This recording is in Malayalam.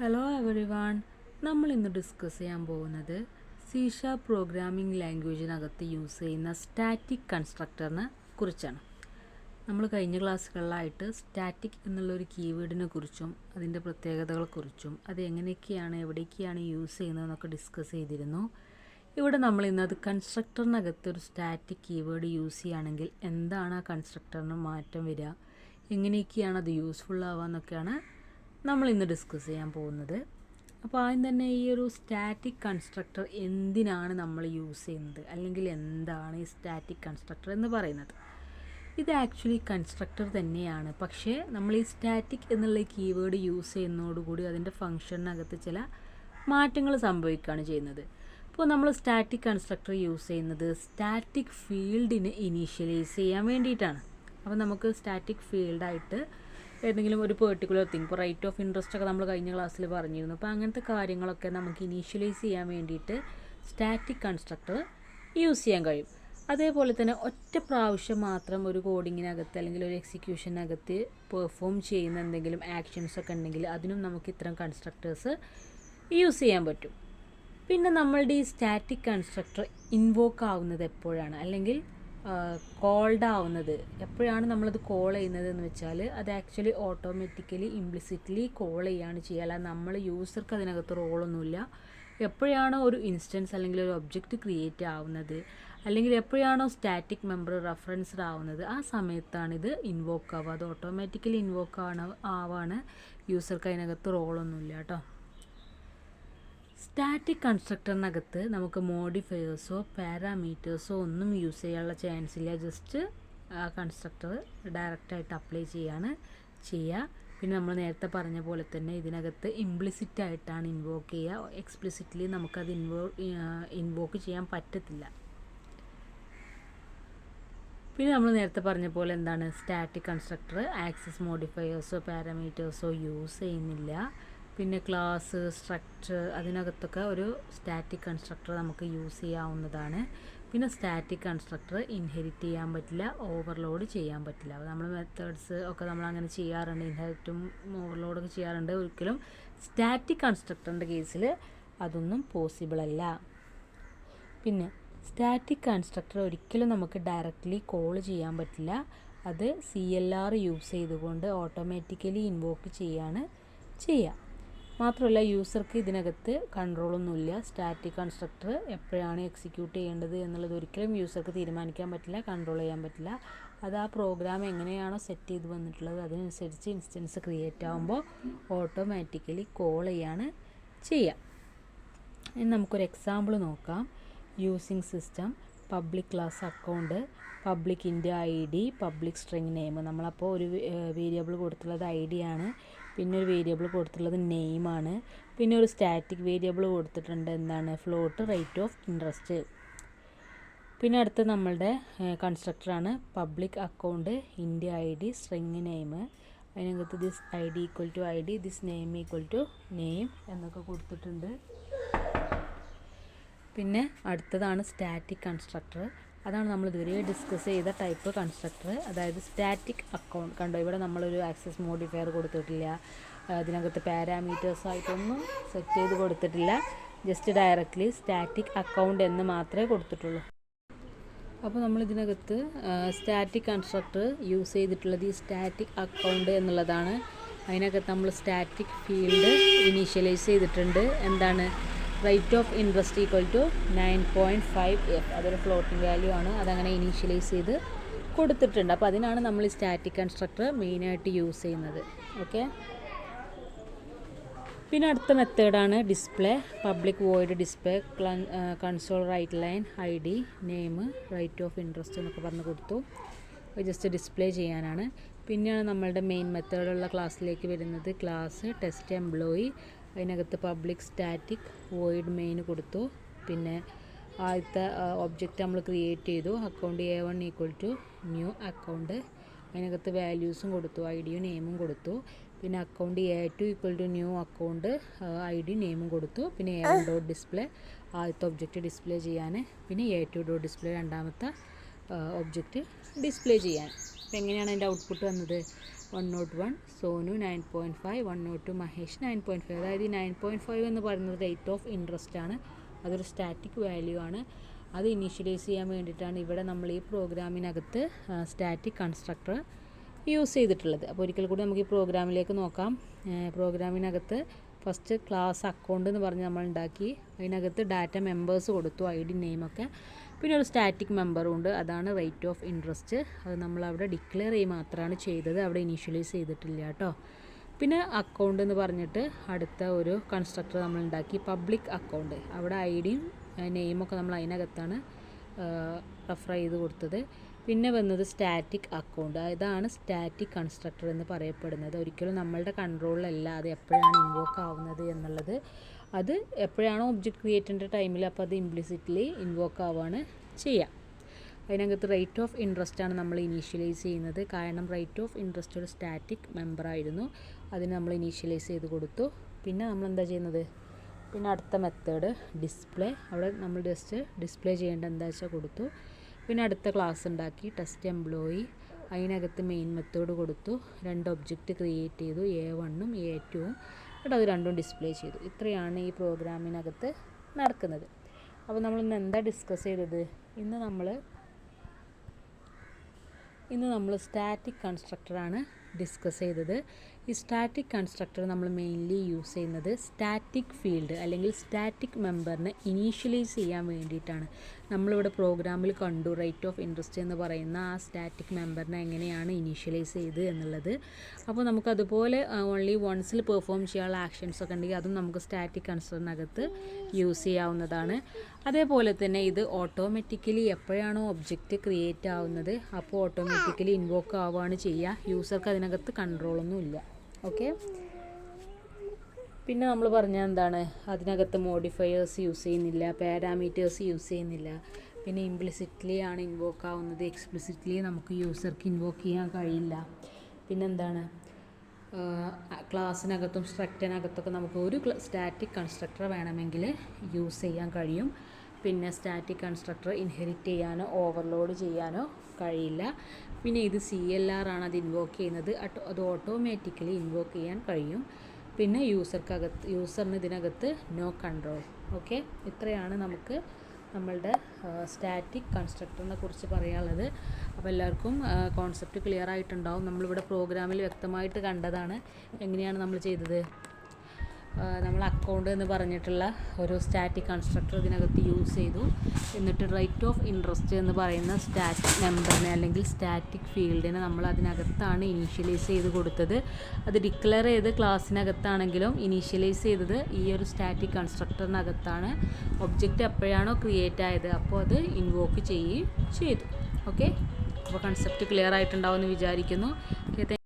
ഹലോ എവറിവൺ, നമ്മൾ ഇന്ന് ഡിസ്കസ് ചെയ്യാൻ പോകുന്നത് C# പ്രോഗ്രാമിംഗ് ലാംഗ്വേജിനകത്ത് യൂസ് ചെയ്യുന്ന സ്റ്റാറ്റിക് കൺസ്ട്രക്ടറിനെ കുറിച്ചാണ്. നമ്മൾ കഴിഞ്ഞ ക്ലാസ്സുകളിലായിട്ട് സ്റ്റാറ്റിക് എന്നുള്ളൊരു കീവേഡിനെ കുറിച്ചും അതിൻ്റെ പ്രത്യേകതകളെക്കുറിച്ചും അത് എങ്ങനെയൊക്കെയാണ് എവിടേക്കാണ് യൂസ് ചെയ്യുന്നതെന്നൊക്കെ ഡിസ്കസ് ചെയ്തിരുന്നു. ഇവിടെ നമ്മൾ ഇന്നത് കൺസ്ട്രക്ടറിനകത്ത് ഒരു സ്റ്റാറ്റിക് കീവേഡ് യൂസ് ചെയ്യുകയാണെങ്കിൽ എന്താണ് ആ കൺസ്ട്രക്ടറിന് മാറ്റം വരിക, എങ്ങനെയൊക്കെയാണ് അത് യൂസ്ഫുൾ ആവുക എന്നൊക്കെയാണ് നമ്മൾ ഇന്ന് ഡിസ്കസ് ചെയ്യാൻ പോകുന്നത്. അപ്പോൾ ആദ്യം തന്നെ ഈ ഒരു സ്റ്റാറ്റിക് കൺസ്ട്രക്ടർ എന്തിനാണ് നമ്മൾ യൂസ് ചെയ്യുന്നത്, അല്ലെങ്കിൽ എന്താണ് ഈ സ്റ്റാറ്റിക് കൺസ്ട്രക്ടർ എന്ന് പറയുന്നത്. ഇത് ആക്ച്വലി കൺസ്ട്രക്ടർ തന്നെയാണ്, പക്ഷേ നമ്മൾ ഈ സ്റ്റാറ്റിക് എന്നുള്ള കീവേഡ് യൂസ് ചെയ്യുന്നതോടുകൂടി അതിൻ്റെ ഫങ്ഷനകത്ത് ചില മാറ്റങ്ങൾ സംഭവിക്കുകയാണ് ചെയ്യുന്നത്. അപ്പോൾ നമ്മൾ സ്റ്റാറ്റിക് കൺസ്ട്രക്ടർ യൂസ് ചെയ്യുന്നത് സ്റ്റാറ്റിക് ഫീൽഡിനെ ഇനീഷ്യലൈസ് ചെയ്യാൻ വേണ്ടിയിട്ടാണ്. അപ്പോൾ നമുക്ക് സ്റ്റാറ്റിക് ഫീൽഡായിട്ട് ഏതെങ്കിലും ഒരു പെർട്ടിക്കുലർ തിങ്, ഇപ്പോൾ റേറ്റ് ഓഫ് ഇൻട്രസ്റ്റ് ഒക്കെ നമ്മൾ കഴിഞ്ഞ ക്ലാസ്സിൽ പറഞ്ഞിരുന്നു. അപ്പോൾ അങ്ങനത്തെ കാര്യങ്ങളൊക്കെ നമുക്ക് ഇനീഷ്യലൈസ് ചെയ്യാൻ വേണ്ടിയിട്ട് സ്റ്റാറ്റിക് കൺസ്ട്രക്ടർ യൂസ് ചെയ്യാൻ കഴിയും. അതേപോലെ തന്നെ ഒറ്റ പ്രാവശ്യം മാത്രം ഒരു കോഡിങ്ങിനകത്ത് അല്ലെങ്കിൽ ഒരു എക്സിക്യൂഷനകത്ത് പെർഫോം ചെയ്യുന്ന എന്തെങ്കിലും ആക്ഷൻസ് ഒക്കെ ഉണ്ടെങ്കിൽ അതിനും നമുക്ക് ഇത്തരം കൺസ്ട്രക്ടേഴ്സ് യൂസ് ചെയ്യാൻ പറ്റും. പിന്നെ നമ്മളുടെ ഈ സ്റ്റാറ്റിക് കൺസ്ട്രക്ടർ ഇൻവോക്ക് ആവുന്നത് എപ്പോഴാണ്, അല്ലെങ്കിൽ കോൾഡ് ആവുന്നത് എപ്പോഴാണ് നമ്മളത് കോൾ ചെയ്യുന്നത് എന്ന് വെച്ചാൽ അത് ആക്ച്വലി ഓട്ടോമാറ്റിക്കലി ഇംപ്ലിസിറ്റ്ലി കോൾ ചെയ്യുകയാണ് ചെയ്യുക. അല്ല നമ്മൾ യൂസർക്ക് അതിനകത്ത് റോളൊന്നുമില്ല. എപ്പോഴാണോ ഒരു ഇൻസ്റ്റൻസ് അല്ലെങ്കിൽ ഒരു ഒബ്ജക്റ്റ് ക്രിയേറ്റ് ആവുന്നത്, അല്ലെങ്കിൽ എപ്പോഴാണോ സ്റ്റാറ്റിക് മെമ്പർ റെഫറൻസ്ഡ് ആവുന്നത്, ആ സമയത്താണ് ഇത് ഇൻവോക്ക് ആവുക. അത് ഓട്ടോമാറ്റിക്കലി ഇൻവോക്ക് ആവാണ്, യൂസർക്ക് അതിനകത്ത് റോളൊന്നുമില്ല കേട്ടോ. സ്റ്റാറ്റിക് കൺസ്ട്രക്ടറിനകത്ത് നമുക്ക് മോഡിഫയേഴ്സോ പാരാമീറ്റേഴ്സോ ഒന്നും യൂസ് ചെയ്യാനുള്ള ചാൻസ് ഇല്ല. ജസ്റ്റ് ആ കൺസ്ട്രക്ടർ ഡയറക്റ്റായിട്ട് അപ്ലൈ ചെയ്യുക. പിന്നെ നമ്മൾ നേരത്തെ പറഞ്ഞ പോലെ തന്നെ ഇതിനകത്ത് ഇംപ്ലിസിറ്റ് ആയിട്ടാണ് ഇൻവോക്ക് ചെയ്യുക. എക്സ്പ്ലിസിറ്റ്ലി നമുക്കത് ഇൻവോക്ക് ചെയ്യാൻ പറ്റത്തില്ല. പിന്നെ നമ്മൾ നേരത്തെ പറഞ്ഞ പോലെ എന്താണ്, സ്റ്റാറ്റിക് കൺസ്ട്രക്ടർ ആക്സസ് മോഡിഫയേഴ്സോ പാരാമീറ്റേഴ്സോ യൂസ് ചെയ്യുന്നില്ല. പിന്നെ ക്ലാസ്, സ്ട്രക്ചർ, അതിനകത്തൊക്കെ ഒരു സ്റ്റാറ്റിക് കൺസ്ട്രക്ടർ നമുക്ക് യൂസ് ചെയ്യാവുന്നതാണ്. പിന്നെ സ്റ്റാറ്റിക് കൺസ്ട്രക്ടർ ഇൻഹെരിറ്റ് ചെയ്യാൻ പറ്റില്ല, ഓവർലോഡ് ചെയ്യാൻ പറ്റില്ല. നമ്മൾ മെത്തേഡ്സ് ഒക്കെ നമ്മൾ അങ്ങനെ ചെയ്യാറുണ്ട്, ഇൻഹെരിറ്റും ഓവർലോഡൊക്കെ ചെയ്യാറുണ്ട്. ഒരിക്കലും സ്റ്റാറ്റിക് കൺസ്ട്രക്ടറിൻ്റെ കേസിൽ അതൊന്നും പോസിബിൾ അല്ല. പിന്നെ സ്റ്റാറ്റിക് കൺസ്ട്രക്ടർ ഒരിക്കലും നമുക്ക് ഡയറക്റ്റ്ലി കോൾ ചെയ്യാൻ പറ്റില്ല. അത് CLR യൂസ് ചെയ്തുകൊണ്ട് ഓട്ടോമാറ്റിക്കലി ഇൻവോക്ക് ചെയ്യുക. മാത്രമല്ല യൂസർക്ക് ഇതിനകത്ത് കൺട്രോളൊന്നുമില്ല. സ്റ്റാറ്റിക് കൺസ്ട്രക്ടർ എപ്പോഴാണ് എക്സിക്യൂട്ട് ചെയ്യേണ്ടത് എന്നുള്ളത് ഒരിക്കലും യൂസർക്ക് തീരുമാനിക്കാൻ പറ്റില്ല, കൺട്രോൾ ചെയ്യാൻ പറ്റില്ല. അത് ആ പ്രോഗ്രാം എങ്ങനെയാണോ സെറ്റ് ചെയ്ത് വന്നിട്ടുള്ളത് അതിനനുസരിച്ച് ഇൻസ്റ്റൻസ് ക്രിയേറ്റ് ആകുമ്പോൾ ഓട്ടോമാറ്റിക്കലി കോൾ ചെയ്യുക. ഇനി നമുക്കൊരു എക്സാമ്പിൾ നോക്കാം. Using system, public class account, public int ID, public string name. നമ്മളപ്പോൾ ഒരു വേരിയബിൾ കൊടുത്തുള്ളത് ID ആണ്, പിന്നെ ഒരു വേരിയബിൾ കൊടുത്തിട്ടുള്ളത് നെയിമാണ്, പിന്നെ ഒരു സ്റ്റാറ്റിക് വേരിയബിൾ കൊടുത്തിട്ടുണ്ട് എന്താണ്, ഫ്ലോട്ട് റേറ്റ് ഓഫ് ഇൻട്രസ്റ്റ്. പിന്നെ അടുത്ത് നമ്മളുടെ കൺസ്ട്രക്ടറാണ് public account int ID string name. അതിനകത്ത് this ID equal to ID, this name equal to name എന്നൊക്കെ കൊടുത്തിട്ടുണ്ട്. പിന്നെ അടുത്തതാണ് സ്റ്റാറ്റിക് കൺസ്ട്രക്ടർ. അതാണ് നമ്മൾ ഇതുവരെ ഡിസ്കസ് ചെയ്ത ടൈപ്പ് കൺസ്ട്രക്ടർ, അതായത് സ്റ്റാറ്റിക് അക്കൗണ്ട്. കണ്ടോ, ഇവിടെ നമ്മളൊരു ആക്സസ് മോഡിഫയർ കൊടുത്തിട്ടില്ല, അതിനകത്ത് പാരാമീറ്റേഴ്സ് ആയിട്ടൊന്നും സെറ്റ് ചെയ്ത് കൊടുത്തിട്ടില്ല. ജസ്റ്റ് ഡയറക്റ്റ്ലി സ്റ്റാറ്റിക് അക്കൗണ്ട് എന്ന് മാത്രമേ കൊടുത്തിട്ടുള്ളൂ. അപ്പോൾ നമ്മൾ ഇതിനകത്ത് സ്റ്റാറ്റിക് കൺസ്ട്രക്ടർ യൂസ് ചെയ്തിട്ടുള്ളത് ഈ സ്റ്റാറ്റിക് അക്കൗണ്ട് എന്നുള്ളതാണ്. അതിനകത്ത് നമ്മൾ സ്റ്റാറ്റിക് ഫീൽഡ് ഇനീഷ്യലൈസ് ചെയ്തിട്ടുണ്ട്. എന്താണ്, rate of interest equal to 9.5F. അതൊരു ഫ്ലോട്ടിംഗ് വാല്യൂ ആണ്, അതങ്ങനെ ഇനീഷ്യലൈസ് ചെയ്ത് കൊടുത്തിട്ടുണ്ട്. അപ്പോൾ അതിനാണ് നമ്മൾ ഈ സ്റ്റാറ്റിക് കൺസ്ട്രക്ടർ മെയിനായിട്ട് യൂസ് ചെയ്യുന്നത്. ഓക്കെ. പിന്നെ അടുത്ത മെത്തേഡാണ് display. Public void display console write line ID name rate of interest എന്നൊക്കെ പറഞ്ഞ് കൊടുത്തു. ജസ്റ്റ് ഡിസ്പ്ലേ ചെയ്യാനാണ്. പിന്നെയാണ് നമ്മളുടെ മെയിൻ മെത്തേഡുള്ള ക്ലാസ്സിലേക്ക് വരുന്നത്. ക്ലാസ് ടെസ്റ്റ് എംപ്ലോയി, അതിനകത്ത് പബ്ലിക് സ്റ്റാറ്റിക് വോയിഡ് മെയിൻ കൊടുത്തു. പിന്നെ ആദ്യത്തെ ഒബ്ജക്റ്റ് നമ്മൾ ക്രിയേറ്റ് ചെയ്തു, account A1 equal to new account. അതിനകത്ത് വാല്യൂസും കൊടുത്തു, IDയും നെയിമും കൊടുത്തു. പിന്നെ account A2 equal to new account, ID നെയിമും കൊടുത്തു. പിന്നെ A1 ഡോട്ട് ഡിസ്പ്ലേ ആദ്യത്തെ ഒബ്ജക്റ്റ് ഡിസ്പ്ലേ ചെയ്യാൻ, പിന്നെ A2 ഡോട്ട് ഡിസ്പ്ലേ രണ്ടാമത്തെ ഒബ്ജക്റ്റ് ഡിസ്പ്ലേ ചെയ്യാൻ. അപ്പോൾ എങ്ങനെയാണ് അതിൻ്റെ ഔട്ട്പുട്ട് വന്നത്, 101, സോനു 9.5, 102 മഹേഷ് 9.5. അതായത് ഈ 9.5 എന്ന് പറയുന്നത് റേറ്റ് ഓഫ് ഇൻട്രസ്റ്റ് ആണ്. അതൊരു സ്റ്റാറ്റിക് വാല്യൂ ആണ്. അത് ഇനീഷ്യലൈസ് ചെയ്യാൻ വേണ്ടിയിട്ടാണ് ഇവിടെ നമ്മൾ ഈ പ്രോഗ്രാമിനകത്ത് സ്റ്റാറ്റിക് കൺസ്ട്രക്ടർ യൂസ് ചെയ്തിട്ടുള്ളത്. അപ്പോൾ ഒരിക്കൽ കൂടി നമുക്ക് ഈ പ്രോഗ്രാമിലേക്ക് നോക്കാം. പ്രോഗ്രാമിനകത്ത് ഫസ്റ്റ് ക്ലാസ് അക്കൗണ്ട് എന്ന് പറഞ്ഞ് നമ്മൾ ഉണ്ടാക്കി. അതിനകത്ത് ഡാറ്റ മെമ്പേഴ്സ് കൊടുത്തു, ഐ ഡി നെയിമൊക്കെ. പിന്നെ ഒരു സ്റ്റാറ്റിക് മെമ്പറും ഉണ്ട്, അതാണ് റേറ്റ് ഓഫ് ഇൻട്രസ്റ്റ്. അത് നമ്മളവിടെ ഡിക്ലെയർ ചെയ്യുക മാത്രമാണ് ചെയ്തത്, അവിടെ ഇനീഷ്യലൈസ് ചെയ്തിട്ടില്ല കേട്ടോ. പിന്നെ അക്കൗണ്ട് എന്ന് പറഞ്ഞിട്ട് അടുത്ത ഒരു കൺസ്ട്രക്ടർ നമ്മൾ ഉണ്ടാക്കി, പബ്ലിക് അക്കൗണ്ട്. അവിടെ ഐ ഡിയും നെയിമൊക്കെ നമ്മൾ അതിനകത്താണ് റെഫർ ചെയ്ത് കൊടുത്തത്. പിന്നെ വന്നത് സ്റ്റാറ്റിക് അക്കൗണ്ട്. ഇതാണ് സ്റ്റാറ്റിക് കൺസ്ട്രക്ടർ എന്ന് പറയപ്പെടുന്നത്. ഒരിക്കലും നമ്മളുടെ കൺട്രോളിലല്ല അത് എപ്പോഴാണ് ഇൻവോക്ക് ആവുന്നത് എന്നുള്ളത്. അത് എപ്പോഴാണോ ഒബ്ജക്റ്റ് ക്രിയേറ്റിൻ്റെ ടൈമിൽ അപ്പോൾ അത് ഇംപ്ലിസിറ്റ്ലി ഇൻവോക്ക് ആവുകയാണ് ചെയ്യുക. അതിനകത്ത് റേറ്റ് ഓഫ് ഇൻട്രസ്റ്റ് ആണ് നമ്മൾ ഇനീഷ്യലൈസ് ചെയ്യുന്നത്. കാരണം റേറ്റ് ഓഫ് ഇൻട്രസ്റ്റ് ഒരു സ്റ്റാറ്റിക് മെമ്പറായിരുന്നു, അതിന് നമ്മൾ ഇനീഷ്യലൈസ് ചെയ്ത് കൊടുത്തു. പിന്നെ നമ്മൾ എന്താ ചെയ്യുന്നത്, പിന്നെ അടുത്ത മെത്തേഡ് ഡിസ്പ്ലേ. അവിടെ നമ്മൾ ജസ്റ്റ് ഡിസ്പ്ലേ ചെയ്യേണ്ട എന്താ വെച്ചാൽ കൊടുത്തു. പിന്നെ അടുത്ത ക്ലാസ് ഉണ്ടാക്കി, ടെസ്റ്റ് എംപ്ലോയി. അതിനകത്ത് മെയിൻ മെത്തേഡ് കൊടുത്തു, 2 ഒബ്ജക്റ്റ് ക്രിയേറ്റ് ചെയ്തു, A1ഉം A2ഉം. എന്നിട്ട് അത് രണ്ടും ഡിസ്പ്ലേ ചെയ്തു. ഇത്രയാണ് ഈ പ്രോഗ്രാമിനകത്ത് നടക്കുന്നത്. അപ്പോൾ നമ്മളിന്ന് എന്താ ഡിസ്കസ് ചെയ്തത്? ഇന്ന് നമ്മൾ സ്റ്റാറ്റിക് കൺസ്ട്രക്ടറാണ് ഡിസ്കസ് ചെയ്തത്. ഈ സ്റ്റാറ്റിക് കൺസ്ട്രക്ടർ നമ്മൾ മെയിൻലി യൂസ് ചെയ്യുന്നത് സ്റ്റാറ്റിക് ഫീൽഡ് അല്ലെങ്കിൽ സ്റ്റാറ്റിക് മെമ്പറിനെ ഇനീഷ്യലൈസ് ചെയ്യാൻ വേണ്ടിയിട്ടാണ്. നമ്മളിവിടെ പ്രോഗ്രാമിൽ കണ്ടു റേറ്റ് ഓഫ് ഇൻട്രസ്റ്റ് എന്ന് പറയുന്ന ആ സ്റ്റാറ്റിക് മെമ്പറിനെ എങ്ങനെയാണ് ഇനീഷ്യലൈസ് ചെയ്ത് എന്നുള്ളത്. അപ്പോൾ നമുക്കതുപോലെ ഓൺലി വൺസിൽ പെർഫോം ചെയ്യാനുള്ള ആക്ഷൻസ് ഒക്കെ ഉണ്ടെങ്കിൽ അതും നമുക്ക് സ്റ്റാറ്റിക് കൺസ്ട്രക്ടറിനകത്ത് യൂസ് ചെയ്യാവുന്നതാണ്. അതേപോലെ തന്നെ ഇത് ഓട്ടോമാറ്റിക്കലി എപ്പോഴാണോ ഒബ്ജക്റ്റ് ക്രിയേറ്റ് ആവുന്നത് അപ്പോൾ ഓട്ടോമാറ്റിക്കലി ഇൻവോക്ക് ആവുകയാണ് ചെയ്യുക. യൂസർക്ക് അതിനകത്ത് കൺട്രോളൊന്നും ഇല്ല. ഓക്കെ, പിന്നെ നമ്മൾ പറഞ്ഞാൽ എന്താണ്, അതിനകത്ത് മോഡിഫയേഴ്സ് യൂസ് ചെയ്യുന്നില്ല, പാരാമീറ്റേഴ്സ് യൂസ് ചെയ്യുന്നില്ല. പിന്നെ ഇംപ്ലിസിറ്റ്ലി ആണ് ഇൻവോക്ക് ആവുന്നത്, എക്സ്പ്ലിസിറ്റ്ലി നമുക്ക് യൂസർക്ക് ഇൻവോക്ക് ചെയ്യാൻ കഴിയില്ല. പിന്നെന്താണ്, ക്ലാസ്സിനകത്തും സ്ട്രക്ചറിനകത്തൊക്കെ നമുക്ക് ഒരു സ്റ്റാറ്റിക് കൺസ്ട്രക്ടർ വേണമെങ്കിൽ യൂസ് ചെയ്യാൻ കഴിയും. പിന്നെ സ്റ്റാറ്റിക് കൺസ്ട്രക്ടർ ഇൻഹെറിറ്റ് ചെയ്യാനോ ഓവർലോഡ് ചെയ്യാനോ കഴിയില്ല. പിന്നെ ഇത് CLR ആണ് അത് ഇൻവോക്ക് ചെയ്യുന്നത്, അത് ഓട്ടോമാറ്റിക്കലി ഇൻവോക്ക് ചെയ്യാൻ കഴിയും. പിന്നെ യൂസറിന് ഇതിനകത്ത് നോ കൺട്രോൾ. ഓക്കെ, ഇത്രയാണ് നമുക്ക് നമ്മളുടെ സ്റ്റാറ്റിക് കൺസ്ട്രക്ടറിനെ കുറിച്ച് പറയാനുള്ളത്. അപ്പോൾ എല്ലാവർക്കും കോൺസെപ്റ്റ് ക്ലിയർ ആയിട്ടുണ്ടാവും. നമ്മളിവിടെ പ്രോഗ്രാമിൽ വ്യക്തമായിട്ട് കണ്ടതാണ് എങ്ങനെയാണ് നമ്മൾ ചെയ്തത്. നമ്മൾ അക്കൗണ്ട് എന്ന് പറഞ്ഞിട്ടുള്ള ഒരു സ്റ്റാറ്റിക് കൺസ്ട്രക്ടർ ഇതിനകത്ത് യൂസ് ചെയ്തു. എന്നിട്ട് റേറ്റ് ഓഫ് ഇൻട്രസ്റ്റ് എന്ന് പറയുന്ന സ്റ്റാറ്റിക് മെമ്പറിനെ അല്ലെങ്കിൽ സ്റ്റാറ്റിക് ഫീൽഡിനെ നമ്മൾ അതിനകത്താണ് ഇനീഷ്യലൈസ് ചെയ്ത് കൊടുത്തത്. അത് ഡിക്ലെയർ ചെയ്ത് ക്ലാസ്സിനകത്താണെങ്കിലും ഇനീഷ്യലൈസ് ചെയ്തത് ഈ ഒരു സ്റ്റാറ്റിക് കൺസ്ട്രക്ടറിനകത്താണ്. ഒബ്ജക്റ്റ് എപ്പോഴാണോ ക്രിയേറ്റ് ആയത് അപ്പോൾ അത് ഇൻവോക്ക് ചെയ്യുകയും ചെയ്തു. ഓക്കെ, അപ്പോൾ കൺസെപ്റ്റ് ക്ലിയർ ആയിട്ടുണ്ടാവുമെന്ന് വിചാരിക്കുന്നു. ഓക്കെ.